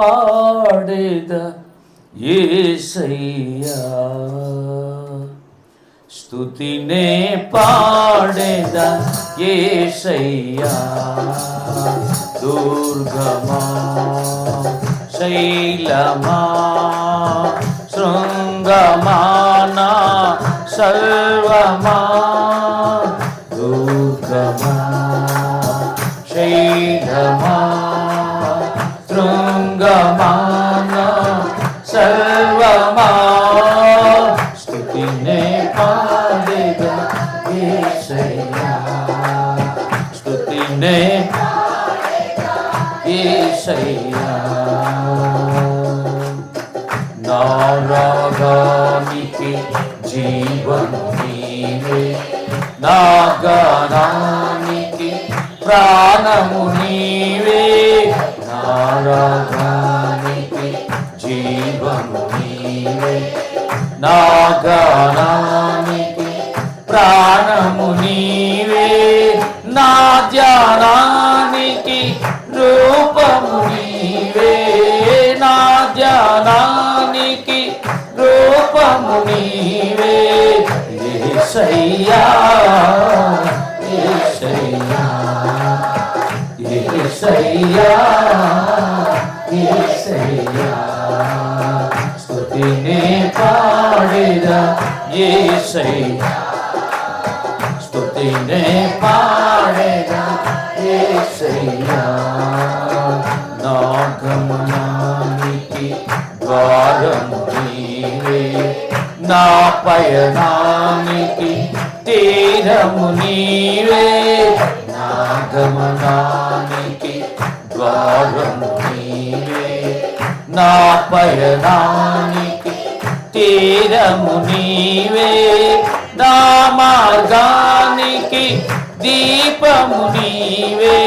పాడేద యేసయ్యా స్తుతినే పాడేద యేసయ్యా దుర్గమా శైలమా శృంగమానా సర్వమా దుర్గమా శైలమా శృంగమానా సర్వమా స్తుతినే పాడేద యేసయ్యా స్తుతినే యేసయ్యా నా రాగానికి జీవము నీవే నా గానానికి ప్రాణము నీవే నా రాగానికి జీవము నీవే నా గానానికి ప్రాణము నీవే నా ధ్యానానికి రూపము నీవే నా ధ్యానానికి రూపము నీవే యేసయ్యా యేసయ్యా యేసయ్యా యేసయ్యా స్తుతినే పాడేద యేసయ్యా స్తుతినే పాడేద యేసయ్యా నా గమనానికి ద్వారము నీవే నా పయనానికి తీరము నీవే నా గమనానికి ద్వారము నీవే నా పయనానికి తీరము నీవే నా మార్గానికి దీపము నీవే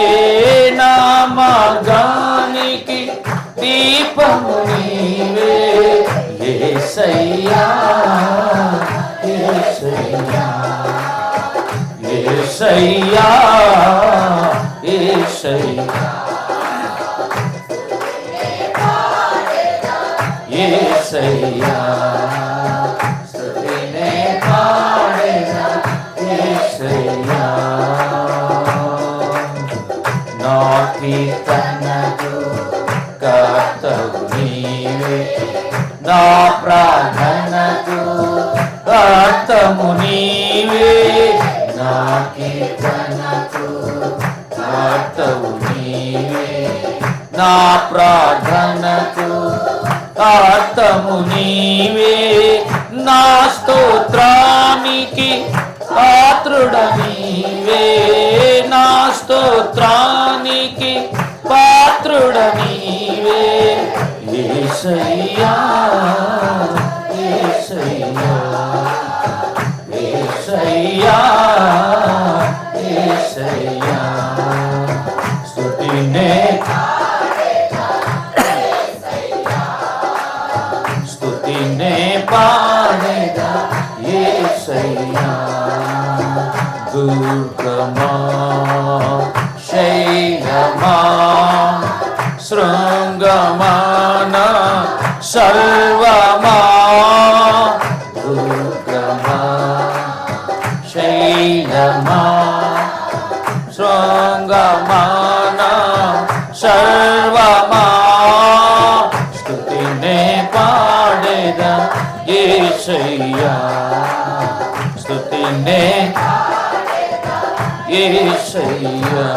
నా మార్గానికి దీపము నీవే యేసయ్యా యేసయ్యా యేసయ్యా యేసయ్యా యేసయ్యా స్తుతినే పాడేద యేసయ్యా నా కీర్తనకు కర్తవు నీవే నా ప్రార్థనకు కర్తము నీవే నా కీర్తనకు కర్తవు నీవే నా ప్రార్థనకు కర్తము నీవే నా స్తోత్రానికి పాత్రుడ నీవే నా స్తోత్రానికి పాత్రుడ నీవే యేసయ్యా యేసయ్యా యేసయ్యా యేసయ్యా స్తుతినే స్తుతినే పాడేద యేసయ్యా దుర్గమా శైలమా శృంగమానా సర్వమా దుర్గమా శైలమా శృంగమానా సర్వమా స్తుతినే పాడేద యేసయ్యా స్తుతినే యేసయ్యా